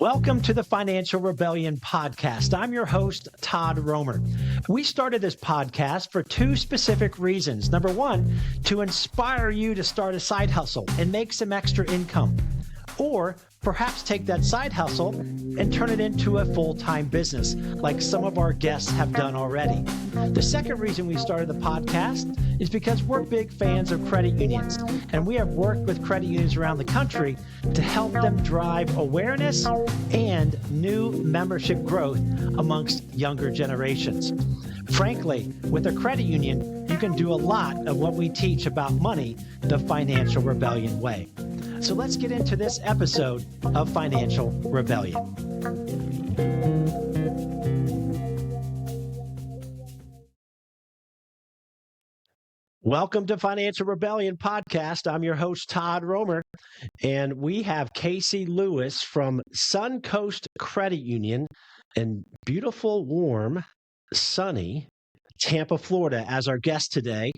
Welcome to the Financial Rebellion podcast. I'm your host, Todd Romer. We started this podcast for two specific reasons. Number one, to inspire you to start a side hustle and make some extra income. Or perhaps take that side hustle and turn it into a full-time business, like some of our guests have done already. The second reason we started the podcast is because we're big fans of credit unions, and we have worked with credit unions around the country to help them drive awareness and new membership growth amongst younger generations. Frankly, with a credit union, you can do a lot of what we teach about money the Financial Rebellion way. So let's get into this episode of Financial Rebellion. Welcome to Financial Rebellion podcast. I'm your host, Todd Romer, and we have Casey Lewis from Suncoast Credit Union in beautiful, warm, sunny Tampa, Florida as our guest today.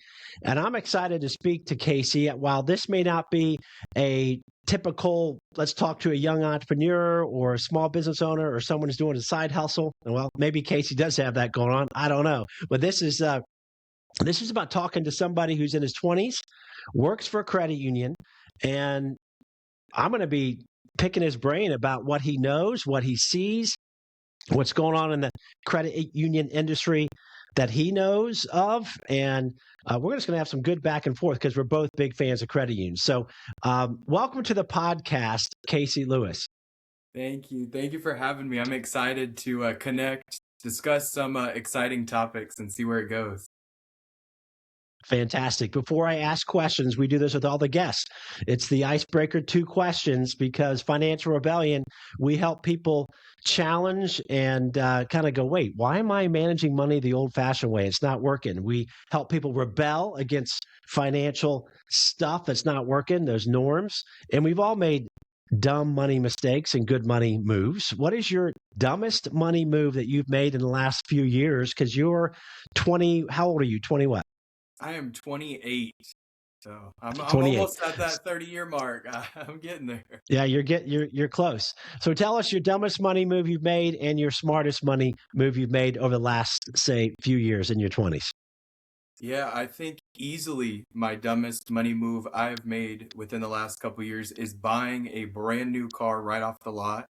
And I'm excited to speak to Casey. While this may not be a typical, let's talk to a young entrepreneur or a small business owner or someone who's doing a side hustle. Well, maybe Casey does have that going on. I don't know. But this is about talking to somebody who's in his 20s, works for a credit union, and I'm going to be picking his brain about what he knows, what he sees, what's going on in the credit union industry that he knows of, and we're just going to have some good back and forth because we're both big fans of credit unions. So welcome to the podcast, Casey Lewis. Thank you. Thank you for having me. I'm excited to connect, discuss some exciting topics, and see where it goes. Fantastic. Before I ask questions, we do this with all the guests. It's the icebreaker 2 questions because Financial Rebellion, we help people challenge and kind of go, wait, why am I managing money the old-fashioned way? It's not working. We help people rebel against financial stuff that's not working, those norms. And we've all made dumb money mistakes and good money moves. What is your dumbest money move that you've made in the last few years? Because you're 20, how old are you? 20 what? I am 28, so I'm 28. Almost at that 30-year mark. I'm getting there. Yeah, you're close. So tell us your dumbest money move you've made and your smartest money move you've made over the last, say, few years in your 20s. Yeah, I think easily my dumbest money move I've made within the last couple of years is buying a brand new car right off the lot.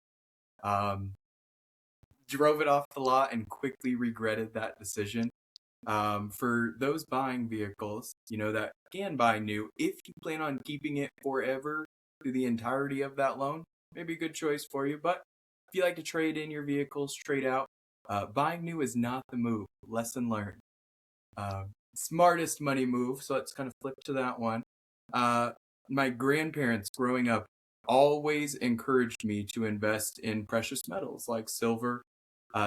Drove it off the lot and quickly regretted that decision. For those buying vehicles, that can buy new, if you plan on keeping it forever through the entirety of that loan, maybe a good choice for you. But if you like to trade in your vehicles, trade out, buying new is not the move. Lesson learned. Smartest money move, so let's kind of flip to that one. My grandparents growing up always encouraged me to invest in precious metals like silver.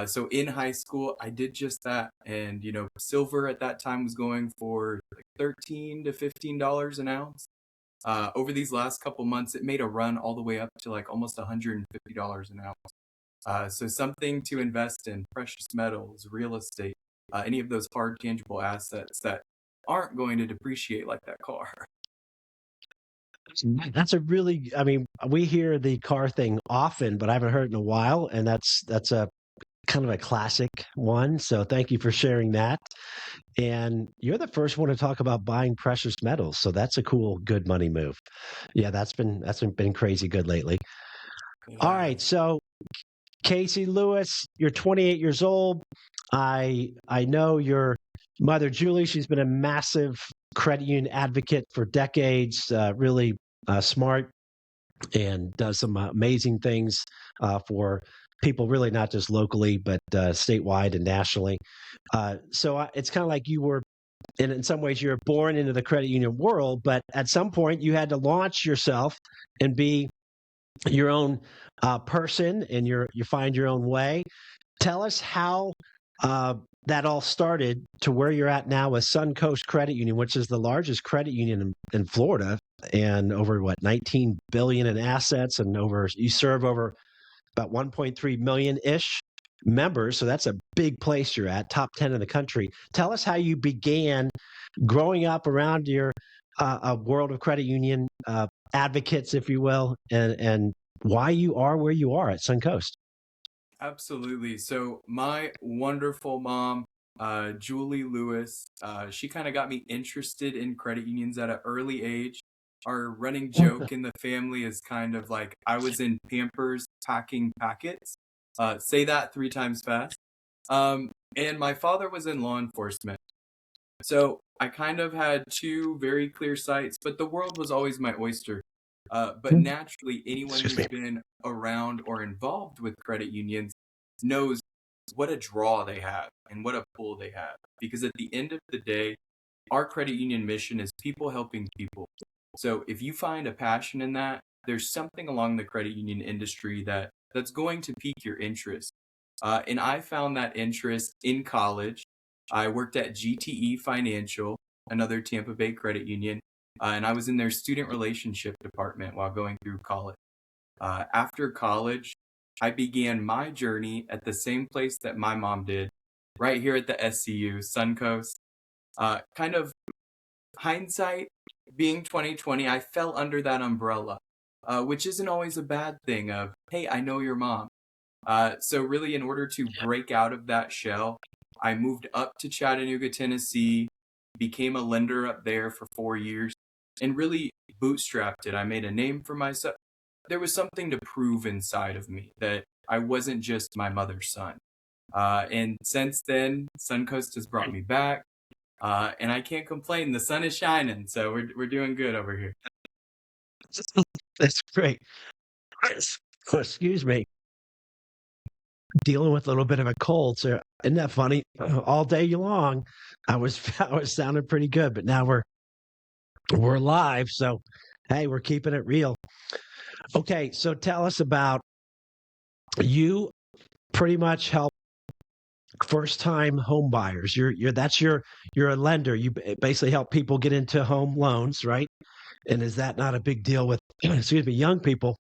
So in high school, I did just that. And, silver at that time was going for like $13 to $15 an ounce. Over these last couple months, it made a run all the way up to like almost $150 an ounce. So something to invest in: precious metals, real estate, any of those hard, tangible assets that aren't going to depreciate like that car. That's we hear the car thing often, but I haven't heard it in a while. And that's a kind of a classic one. So thank you for sharing that. And you're the first one to talk about buying precious metals. So that's a cool, good money move. Yeah, that's been crazy good lately. Yeah. All right. So Casey Lewis, you're 28 years old. I know your mother, Julie. She's been a massive credit union advocate for decades, really smart, and does some amazing things for people, really not just locally, but statewide and nationally. So it's kind of like you were, in some ways, you're born into the credit union world, but at some point you had to launch yourself and be your own person, and you find your own way. Tell us how that all started to where you're at now with Suncoast Credit Union, which is the largest credit union in Florida, and over 19 billion in assets, and you serve over about 1.3 million-ish members. So that's a big place you're at, top 10 in the country. Tell us how you began growing up around your world of credit union advocates, if you will, and why you are where you are at Suncoast. Absolutely. So my wonderful mom, Julie Lewis, she kind of got me interested in credit unions at an early age. Our running joke in the family is kind of like I was in Pampers packing packets. Say that 3 times fast. And my father was in law enforcement. So I kind of had two very clear sights, but the world was always my oyster. But naturally, anyone Excuse who's me. been around or involved with credit unions knows what a draw they have and what a pull they have. Because at the end of the day, our credit union mission is people helping people. So if you find a passion in that, there's something along the credit union industry that's going to pique your interest. And I found that interest in college. I worked at GTE Financial, another Tampa Bay credit union, and I was in their student relationship department while going through college. After college, I began my journey at the same place that my mom did, right here at the SCU, Suncoast. Kind of hindsight being 2020, I fell under that umbrella, which isn't always a bad thing of, hey, I know your mom. So really, in order to break out of that shell, I moved up to Chattanooga, Tennessee, became a lender up there for 4 years, and really bootstrapped it. I made a name for myself. There was something to prove inside of me that I wasn't just my mother's son. And since then, Suncoast has brought me back, and I can't complain. The sun is shining, so we're doing good over here. That's great. Excuse me. Dealing with a little bit of a cold. So isn't that funny? All day long, I was sounding pretty good, but now we're live. So hey, we're keeping it real. Okay, so tell us about you. Pretty much help first time home buyers. You're a lender. You basically help people get into home loans, right? And is that not a big deal with excuse me, young people?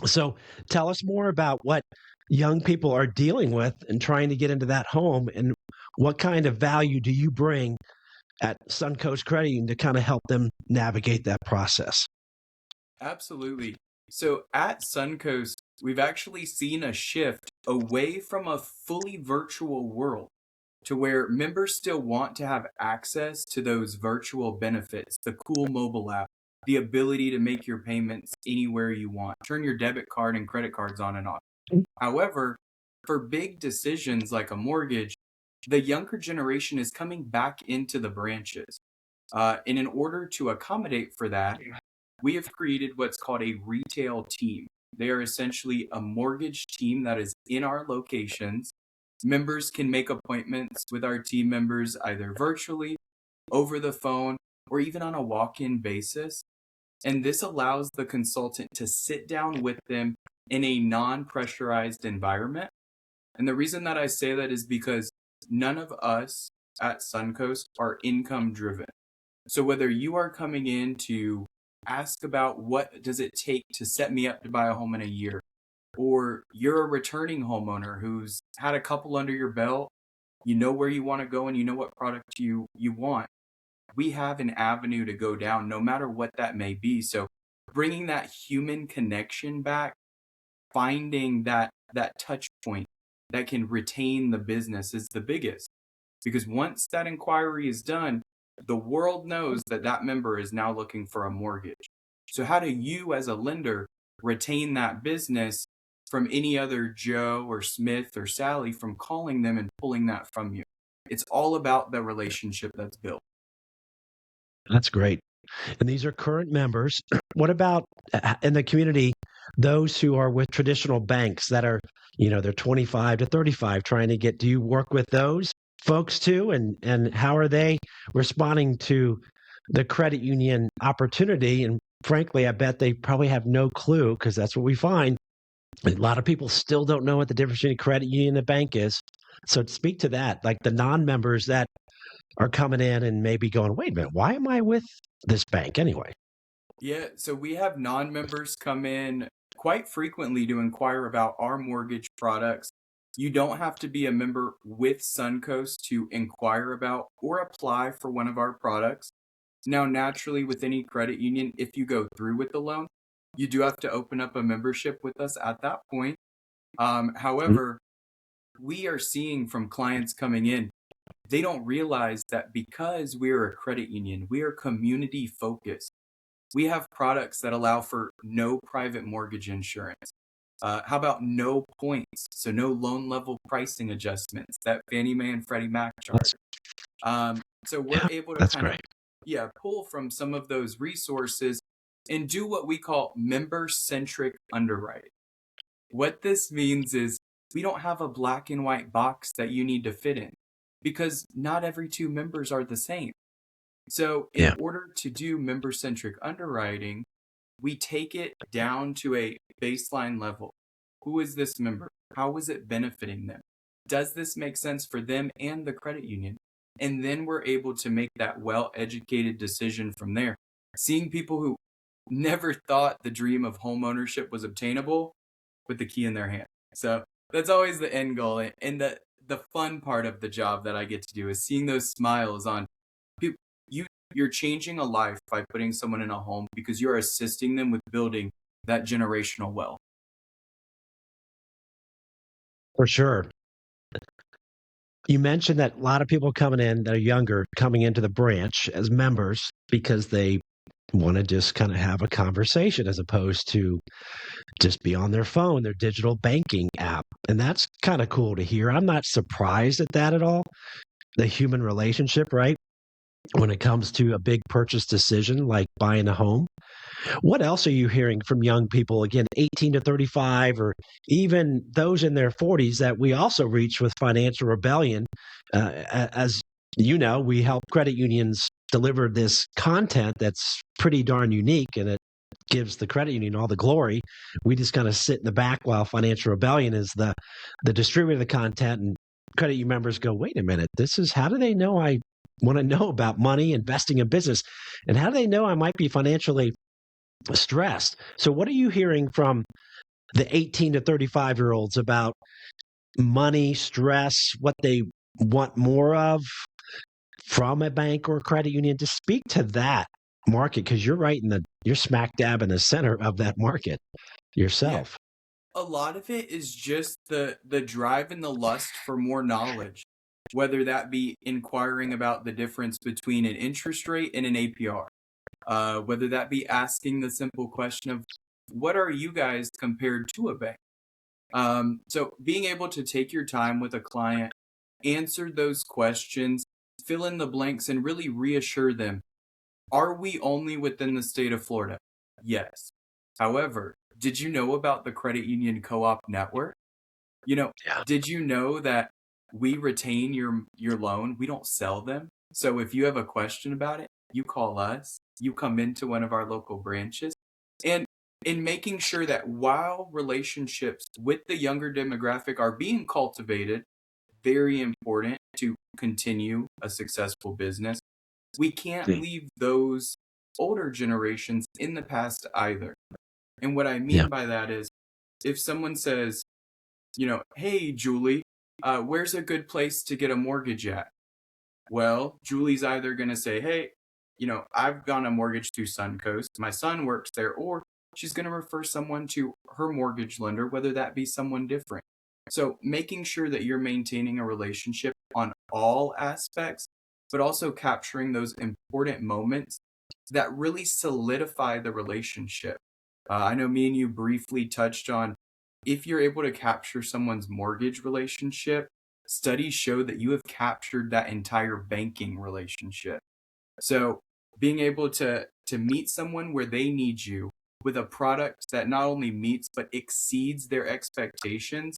So tell us more about what young people are dealing with and trying to get into that home, and what kind of value do you bring at Suncoast Credit Union to kind of help them navigate that process? Absolutely. So at Suncoast, we've actually seen a shift away from a fully virtual world to where members still want to have access to those virtual benefits, the cool mobile app, the ability to make your payments anywhere you want, turn your debit card and credit cards on and off. However, for big decisions like a mortgage, the younger generation is coming back into the branches. And in order to accommodate for that, we have created what's called a retail team. They are essentially a mortgage team that is in our locations. Members can make appointments with our team members either virtually, over the phone, or even on a walk in basis. And this allows the consultant to sit down with them in a non pressurized environment. And the reason that I say that is because none of us at Suncoast are income driven. So whether you are coming in to ask about what does it take to set me up to buy a home in a year, or you're a returning homeowner who's had a couple under your belt, you know where you want to go and you know what product you want, we have an avenue to go down no matter what that may be. So bringing that human connection back, finding that touch point that can retain the business is the biggest, because once that inquiry is done, the world knows that that member is now looking for a mortgage. So how do you as a lender retain that business from any other Joe or Smith or Sally from calling them and pulling that from you? It's all about the relationship that's built. That's great. And these are current members. What about in the community, those who are with traditional banks that are, they're 25 to 35 trying to get, do you work with those folks too? And how are they responding to the credit union opportunity? And frankly, I bet they probably have no clue, because that's what we find. A lot of people still don't know what the difference between a credit union and a bank is. So speak to that, like the non-members that are coming in and maybe going, wait a minute, why am I with this bank anyway? Yeah, so we have non-members come in quite frequently to inquire about our mortgage products. You don't have to be a member with Suncoast to inquire about or apply for one of our products. Now, naturally, with any credit union, if you go through with the loan, You do have to open up a membership with us at that point. Mm. However, we are seeing from clients coming in, they don't realize that because we're a credit union, we are community focused. We have products that allow for no private mortgage insurance. How about no points? So no loan level pricing adjustments that Fannie Mae and Freddie Mac charge. That's So we're yeah, able to that's kind of, great. yeah, pull from some of those resources and do what we call member-centric underwriting. What this means is we don't have a black and white box that you need to fit in because not every two members are the same. So in Yeah. order to do member-centric underwriting, we take it down to a baseline level. Who is this member? How is it benefiting them? Does this make sense for them and the credit union? And then we're able to make that well-educated decision from there. Seeing people who never thought the dream of home ownership was obtainable with the key in their hand. So that's always the end goal. And the fun part of the job that I get to do is seeing those smiles on people. You're changing a life by putting someone in a home because you're assisting them with building that generational wealth. For sure. You mentioned that a lot of people coming in that are younger coming into the branch as members because they want to just kind of have a conversation as opposed to just be on their phone, their digital banking app. And that's kind of cool to hear. I'm not surprised at that at all. The human relationship, right? When it comes to a big purchase decision like buying a home. What else are you hearing from young people, again, 18 to 35, or even those in their 40s that we also reach with financial rebellion? As you know, we help credit unions deliver this content that's pretty darn unique and it gives the credit union all the glory. We just kind of sit in the back while financial rebellion is the distributor of the content, and credit union members go, wait a minute, this is how do they know I want to know about money, investing in business? And how do they know I might be financially stressed? So, what are you hearing from the 18 to 35-year-olds about money, stress, what they want more of from a bank or credit union? To speak to that market, because you're smack dab in the center of that market Yeah, yourself. a lot of it is just the drive and the lust for more knowledge, whether that be inquiring about the difference between an interest rate and an APR, whether that be asking the simple question of what are you guys compared to a bank? So being able to take your time with a client, answer those questions, fill in the blanks, and really reassure them, are we only within the state of Florida? Yes. However, did you know about the credit union co-op network? You know, Yeah. did you know that we retain your loan? We don't sell them. So if you have a question about it, you call us, you come into one of our local branches. And in making sure that while relationships with the younger demographic are being cultivated, very important to continue a successful business, we can't Mm. leave those older generations in the past either. And what I Yeah. mean by that is if someone says, you know, hey, Julie, where's a good place to get a mortgage at? Well, Julie's either going to say, hey, you know, I've gone a mortgage through Suncoast. My son works there. Or she's going to refer someone to her mortgage lender, whether that be someone different. So making sure that you're maintaining a relationship on all aspects, but also capturing those important moments that really solidify the relationship. I know me and you briefly touched on if you're able to capture someone's mortgage relationship, studies show that you have captured that entire banking relationship. So being able to meet someone where they need you with a product that not only meets but exceeds their expectations,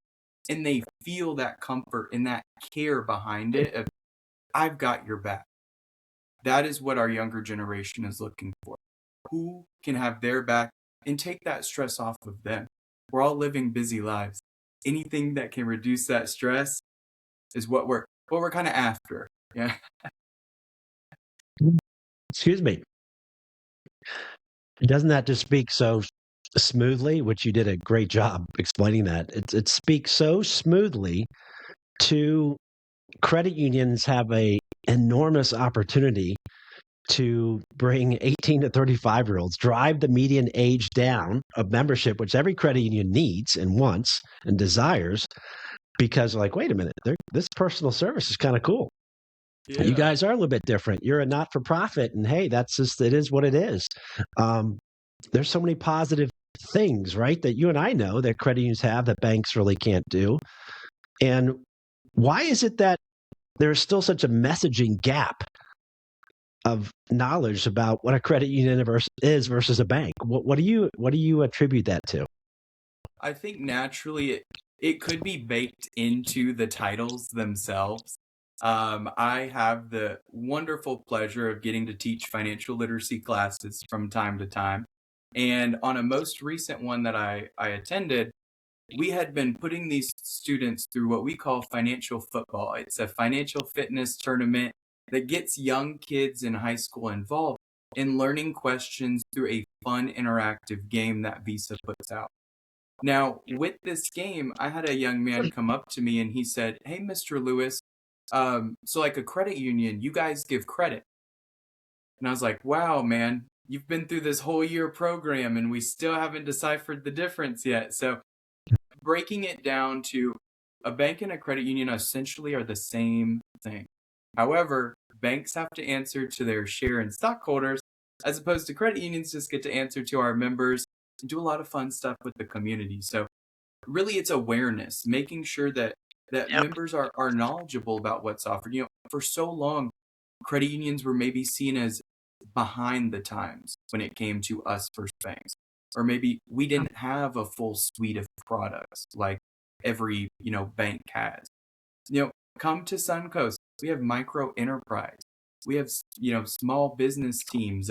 and they feel that comfort and that care behind it of I've got your back. That is what our younger generation is looking for. Who can have their back and take that stress off of them? We're all living busy lives. Anything that can reduce that stress is what we're kind of after. Yeah. Excuse me. Doesn't that just speak so smoothly, which you did a great job explaining that? It speaks so smoothly to credit unions have a enormous opportunity to bring 18 to 35-year-olds, drive the median age down of membership, which every credit union needs and wants and desires, because like, wait a minute, this personal service is kind of cool. You Yeah. guys are a little bit different. You're a not-for-profit, and hey, that's just, it is what it is. Um, there's so many positive things, right, that you and I know that credit unions have that banks really can't do. And why is it that there's still such a messaging gap of knowledge about what a credit union is versus a bank? What do you attribute that to? I think naturally it could be baked into the titles themselves. I have the wonderful pleasure of getting to teach financial literacy classes from time to time. And on a most recent one that I attended, we had been putting these students through what we call financial football. It's a financial fitness tournament that gets young kids in high school involved in learning questions through a fun interactive game that Visa puts out. Now, with this game, I had a young man come up to me and he said, "Hey, Mr. Lewis, so like a credit union, you guys give credit." And I was like, "Wow, man, you've been through this whole year program and we still haven't deciphered the difference yet." So breaking it down to a bank and a credit union essentially are the same thing. However, banks have to answer to their share and stockholders, as opposed to credit unions just get to answer to our members and do a lot of fun stuff with the community. So really it's awareness, making sure that Yep. members are knowledgeable about what's offered. For so long, credit unions were maybe seen as behind the times when it came to us first banks. Or maybe we didn't have a full suite of products like every, bank has. Come to Suncoast. We have micro enterprise. We have, small business teams.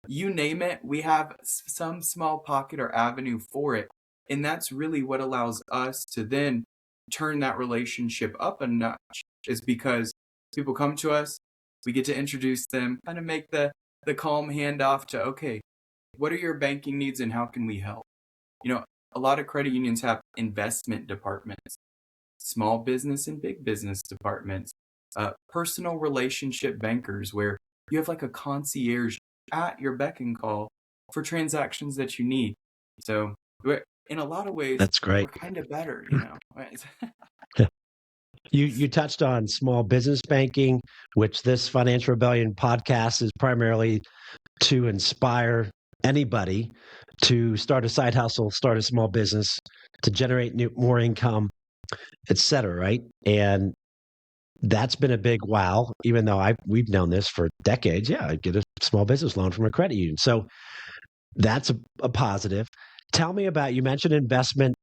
You name it, we have some small pocket or avenue for it. And that's really what allows us to then turn that relationship up a notch, is because people come to us, we get to introduce them, kind of make the calm handoff to, okay, what are your banking needs and how can we help? A lot of credit unions have investment departments, small business and big business departments, personal relationship bankers, where you have like a concierge at your beck and call for transactions that you need. So in a lot of ways, That's great. we're kind of better, Right? You touched on small business banking, which this Financial Rebellion podcast is primarily to inspire anybody to start a side hustle, start a small business, to generate more income, et cetera, right? And that's been a big wow, even though we've known this for decades. Yeah, I get a small business loan from a credit union. So that's a positive. Tell me about, you mentioned investment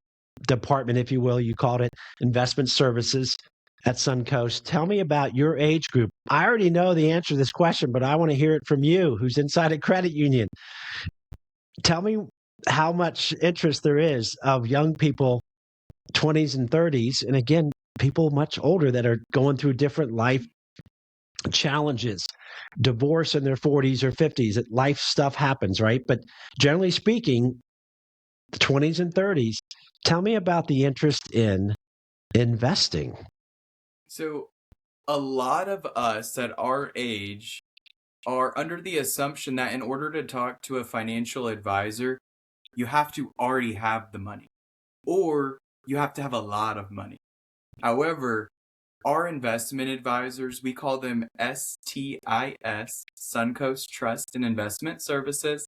department, if you will, you called it investment services at Suncoast. Tell me about your age group. I already know the answer to this question, but I want to hear it from you, who's inside a credit union. Tell me how much interest there is of young people, 20s and 30s, and again, people much older that are going through different life challenges, divorce in their 40s or 50s. Life stuff happens, right? But generally speaking, the 20s and 30s, tell me about the interest in investing. So a lot of us at our age are under the assumption that in order to talk to a financial advisor, you have to already have the money or you have to have a lot of money. However, our investment advisors, we call them STIS, Suncoast Trust and Investment Services.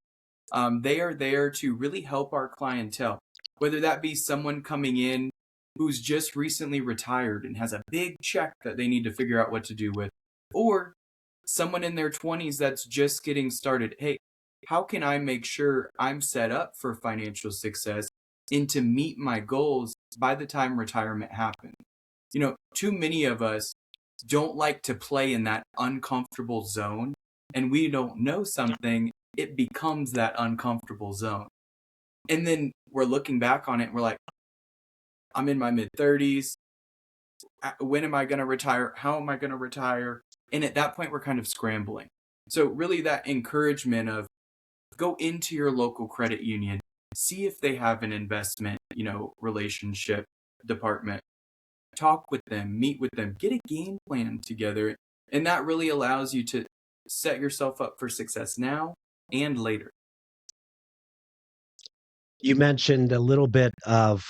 They are there to really help our clientele, whether that be someone coming in who's just recently retired and has a big check that they need to figure out what to do with, or someone in their 20s that's just getting started. Hey, how can I make sure I'm set up for financial success and to meet my goals by the time retirement happens? Too many of us don't like to play in that uncomfortable zone, and we don't know something, it becomes that uncomfortable zone. And then we're looking back on it, and we're like, I'm in my mid 30s. When am I going to retire? How am I going to retire? And at that point, we're kind of scrambling. So, really, that encouragement of go into your local credit union, see if they have an investment, relationship department, talk with them, meet with them, get a game plan together. And that really allows you to set yourself up for success now and later. You mentioned a little bit of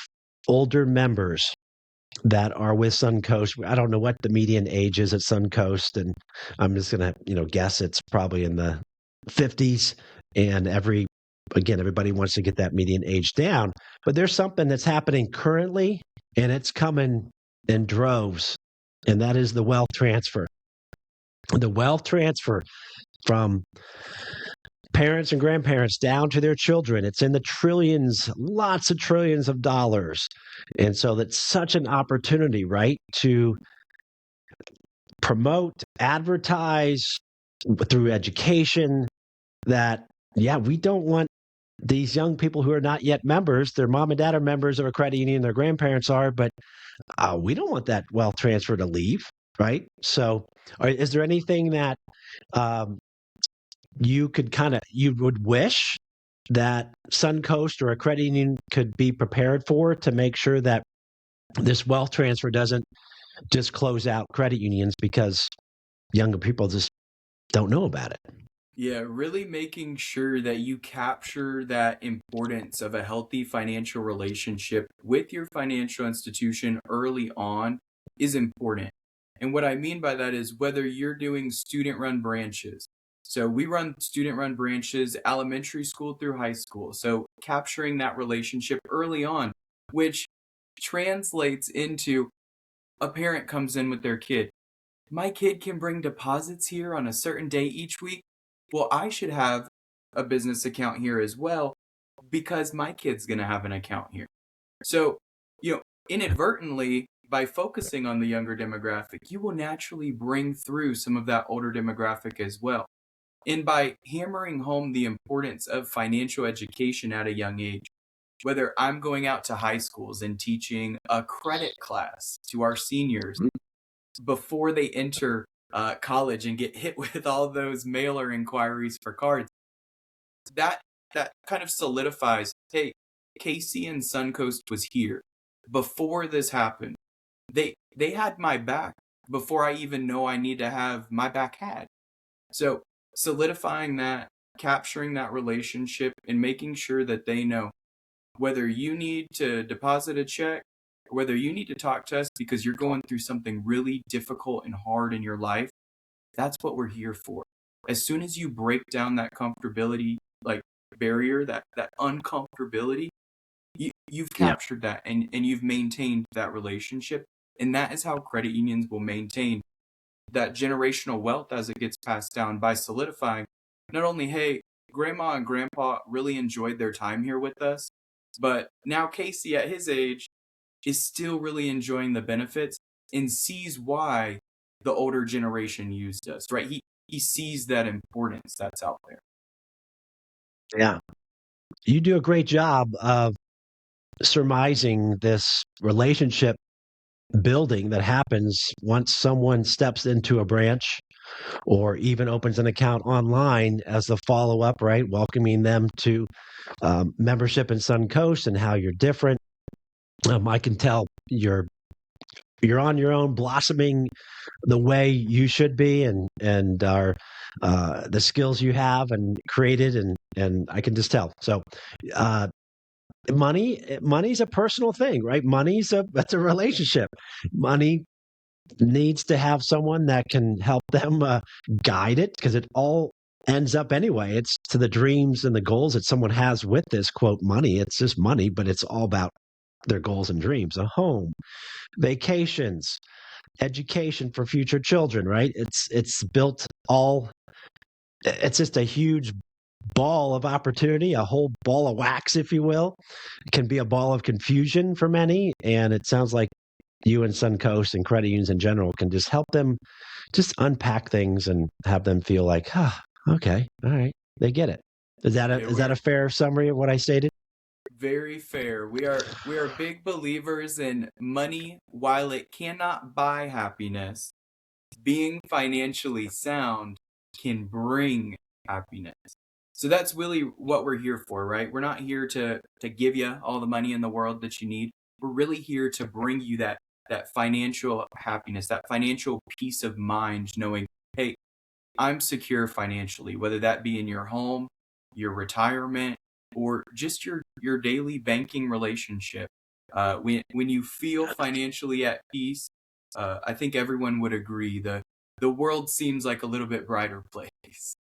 older members that are with Suncoast. I don't know what the median age is at Suncoast, and I'm just gonna, guess it's probably in the 50s. And everybody wants to get that median age down. But there's something that's happening currently, and it's coming in droves, and that is the wealth transfer. The wealth transfer from parents and grandparents down to their children. It's in the trillions, lots of trillions of dollars. And so that's such an opportunity, right? To promote, advertise through education that, yeah, we don't want these young people who are not yet members, their mom and dad are members of a credit union, their grandparents are, but we don't want that wealth transfer to leave, right? So, is there anything that um, you would wish that Suncoast or a credit union could be prepared for to make sure that this wealth transfer doesn't just close out credit unions because younger people just don't know about it? Yeah, really making sure that you capture that importance of a healthy financial relationship with your financial institution early on is important. And what I mean by that is whether you're doing student run branches. So we run student run branches, elementary school through high school. So capturing that relationship early on, which translates into a parent comes in with their kid. My kid can bring deposits here on a certain day each week. Well, I should have a business account here as well because my kid's going to have an account here. So, inadvertently, by focusing on the younger demographic, you will naturally bring through some of that older demographic as well. And by hammering home the importance of financial education at a young age, whether I'm going out to high schools and teaching a credit class to our seniors before they enter college and get hit with all those mailer inquiries for cards, that that kind of solidifies, hey, Casey and Suncoast was here before this happened. They had my back before I even know I need to have my back had. So solidifying that, capturing that relationship, and making sure that they know whether you need to deposit a check, whether you need to talk to us because you're going through something really difficult and hard in your life, that's what we're here for. As soon as you break down that comfortability, like barrier, that uncomfortability, you've Yeah. captured that and you've maintained that relationship. And that is how credit unions will maintain that generational wealth as it gets passed down by solidifying not only, hey, grandma and grandpa really enjoyed their time here with us, but now Casey at his age is still really enjoying the benefits and sees why the older generation used us, right? He sees that importance that's out there. Yeah. You do a great job of surmising this relationship building that happens once someone steps into a branch or even opens an account online as the follow up, right? Welcoming them to membership in Suncoast and how you're different. I can tell you're on your own, blossoming the way you should be, and are the skills you have and created, and I can just tell. So, uh, money's a personal thing, right? That's a relationship. Money needs to have someone that can help them guide it because it all ends up anyway. It's to the dreams and the goals that someone has with this quote money. It's just money, but it's all about their goals and dreams: a home, vacations, education for future children, right? It's built all. It's just a huge ball of opportunity, a whole ball of wax, if you will. It can be a ball of confusion for many, and it sounds like you and Suncoast and credit unions in general can just help them just unpack things and have them feel like, okay, all right, they get it. Yeah, Is that a fair summary of what I stated? very fair. We are big believers in money, while it cannot buy happiness, being financially sound can bring happiness. So that's really what we're here for, right? We're not here to give you all the money in the world that you need. We're really here to bring you that financial happiness, that financial peace of mind, knowing, hey, I'm secure financially, whether that be in your home, your retirement, or just your daily banking relationship. When you feel financially at peace, I think everyone would agree the world seems like a little bit brighter place.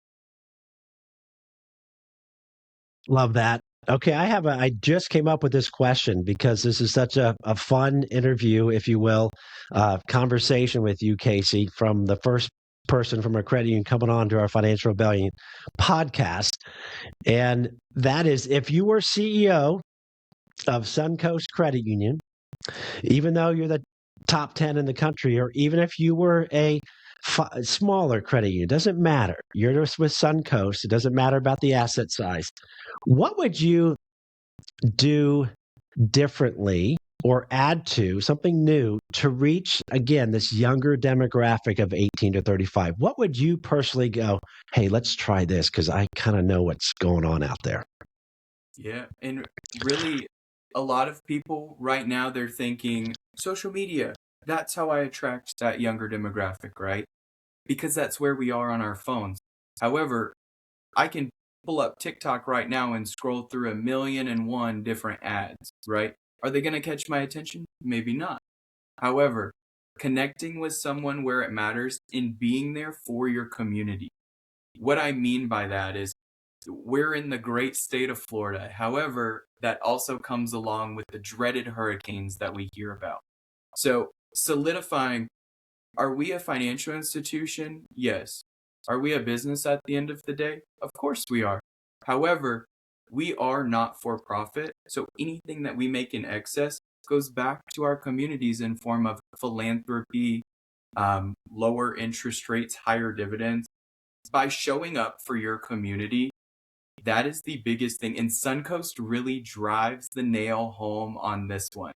Love that. Okay, I just came up with this question because this is such a fun interview, if you will, conversation with you, Casey, from the first person from our credit union coming on to our Financial Rebellion podcast. And that is, if you were CEO of Suncoast Credit Union, even though you're the top 10 in the country, or even if you were a smaller credit union, doesn't matter. You're just with Suncoast. It doesn't matter about the asset size. What would you do differently or add to something new to reach, again, this younger demographic of 18 to 35? What would you personally go, hey, let's try this because I kind of know what's going on out there? Yeah, and really, a lot of people right now, they're thinking social media. That's how I attract that younger demographic, right? Because that's where we are on our phones. However, I can pull up TikTok right now and scroll through 1,000,001 different ads, right? Are they going to catch my attention? Maybe not. However, connecting with someone where it matters and being there for your community. What I mean by that is we're in the great state of Florida. However, that also comes along with the dreaded hurricanes that we hear about. So, solidifying, are we a financial institution? Yes. Are we a business at the end of the day? Of course we are. However, we are not for profit. So anything that we make in excess goes back to our communities in form of philanthropy, lower interest rates, higher dividends. By showing up for your community, that is the biggest thing. And Suncoast really drives the nail home on this one.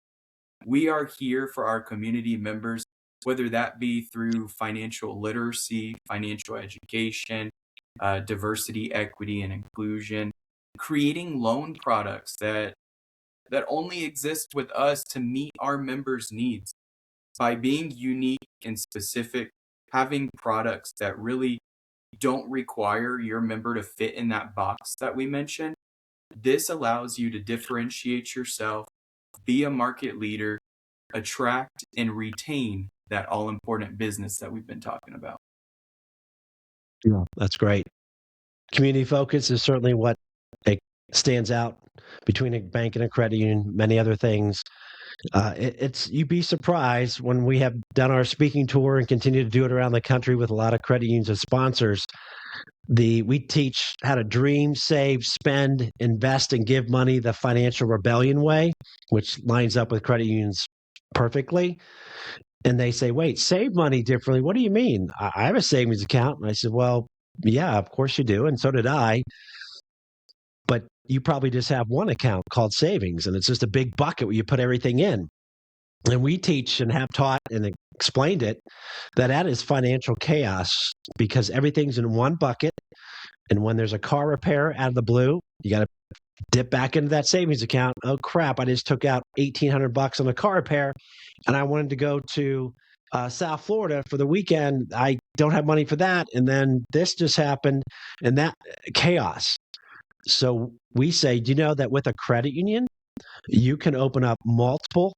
We are here for our community members, whether that be through financial literacy, financial education, diversity, equity, and inclusion, creating loan products that only exist with us to meet our members' needs. By being unique and specific, having products that really don't require your member to fit in that box that we mentioned, this allows you to differentiate yourself, be a market leader, attract and retain that all important business that we've been talking about. Yeah, that's great. Community focus is certainly what it stands out between a bank and a credit union, many other things. It's you'd be surprised when we have done our speaking tour and continue to do it around the country with a lot of credit unions as sponsors. We teach how to dream, save, spend, invest, and give money the financial rebellion way, which lines up with credit unions perfectly. And they say, "Wait, save money differently? What do you mean? I have a savings account." And I said, "Well, yeah, of course you do, and so did I. But you probably just have one account called savings, and it's just a big bucket where you put everything in." And we teach and have taught and explained it that is financial chaos because everything's in one bucket. And when there's a car repair out of the blue, you got to dip back into that savings account. Oh crap! I just took out $1,800 on a car repair, and I wanted to go to South Florida for the weekend. I don't have money for that, and then this just happened, and that chaos. So we say, do you know that with a credit union, you can open up multiple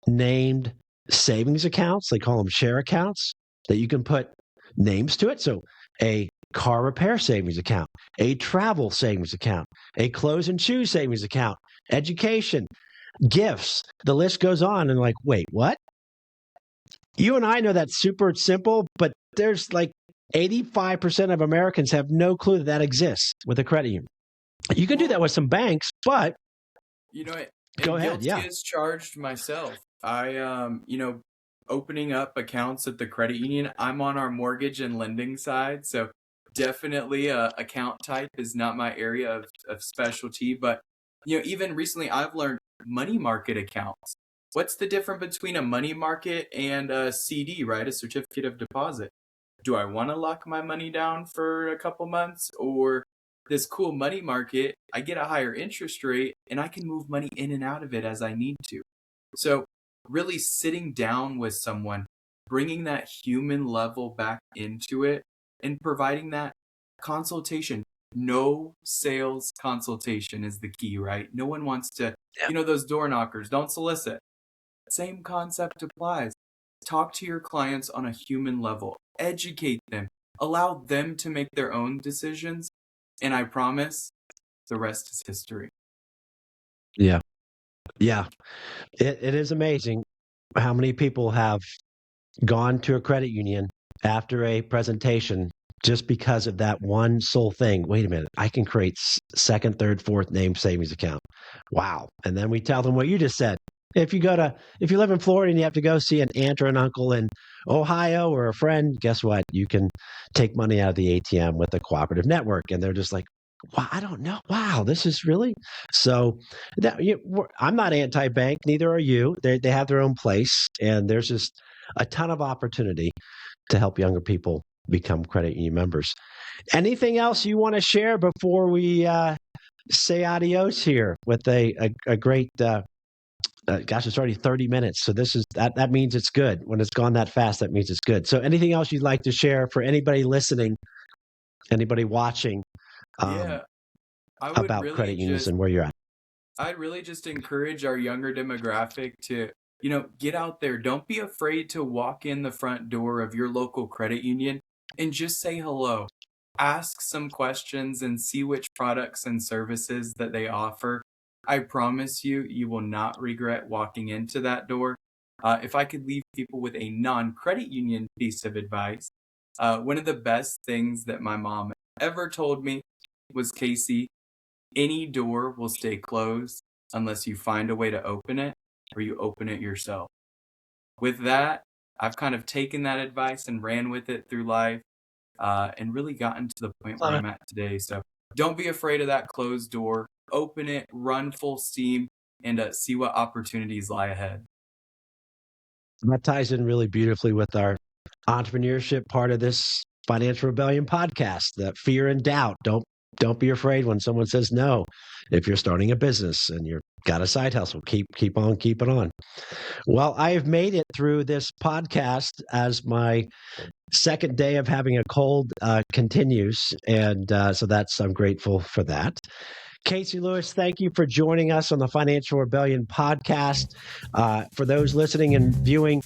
named savings accounts. They call them share accounts that you can put names to it. So a car repair savings account, a travel savings account, a clothes and shoes savings account, education, gifts. The list goes on. And like, wait, what? You and I know that's super simple, but there's like 85% of Americans have no clue that that exists with a credit union. You can do that with some banks, but You know, go and ahead. guilty Yeah. as charged myself. Opening up accounts at the credit union, I'm on our mortgage and lending side. So definitely account type is not my area of specialty. But, even recently I've learned money market accounts. What's the difference between a money market and a CD, right? A certificate of deposit. Do I want to lock my money down for a couple months, or this cool money market, I get a higher interest rate and I can move money in and out of it as I need to. So, really sitting down with someone, bringing that human level back into it, and providing that consultation. No sales consultation is the key, right? No one wants to, those door knockers, don't solicit. Same concept applies. Talk to your clients on a human level, educate them, allow them to make their own decisions, and I promise the rest is history. Yeah. Yeah. It is amazing how many people have gone to a credit union after a presentation just because of that one sole thing. Wait a minute, I can create second, third, fourth name savings account. Wow. And then we tell them what you just said. If you live in Florida and you have to go see an aunt or an uncle in Ohio or a friend, guess what? You can take money out of the ATM with a cooperative network. And they're just like, wow, I don't know. Wow, this is really so. I'm not anti-bank, neither are you. They have their own place, and there's just a ton of opportunity to help younger people become credit union members. Anything else you want to share before we say adios here with a great? Gosh, it's already 30 minutes, so that means it's good. When it's gone that fast, that means it's good. So, anything else you'd like to share for anybody listening, anybody watching? I would about really credit unions and where you're at. I'd really just encourage our younger demographic to, get out there. Don't be afraid to walk in the front door of your local credit union and just say hello. Ask some questions and see which products and services that they offer. I promise you, you will not regret walking into that door. If I could leave people with a non-credit union piece of advice, one of the best things that my mom ever told me was, Casey, any door will stay closed unless you find a way to open it or you open it yourself. With that, I've kind of taken that advice and ran with it through life and really gotten to the point where I'm at today. So don't be afraid of that closed door. Open it, run full steam, and see what opportunities lie ahead. That ties in really beautifully with our entrepreneurship part of this Financial Rebellion podcast, that fear and doubt. Don't be afraid when someone says no. If you're starting a business and you've got a side hustle, keep on keeping on. Well, I have made it through this podcast as my second day of having a cold continues, and so I'm grateful for that. Casey Lewis, thank you for joining us on the Financial Rebellion podcast. For those listening and viewing,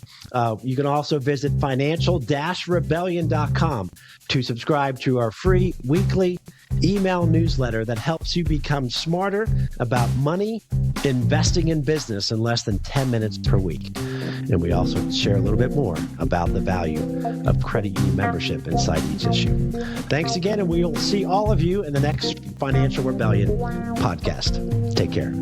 you can also visit financial-rebellion.com to subscribe to our free weekly email newsletter that helps you become smarter about money, investing in business in less than 10 minutes per week. And we also share a little bit more about the value of credit union membership inside each issue. Thanks again, and we'll see all of you in the next Financial Rebellion podcast. Take care.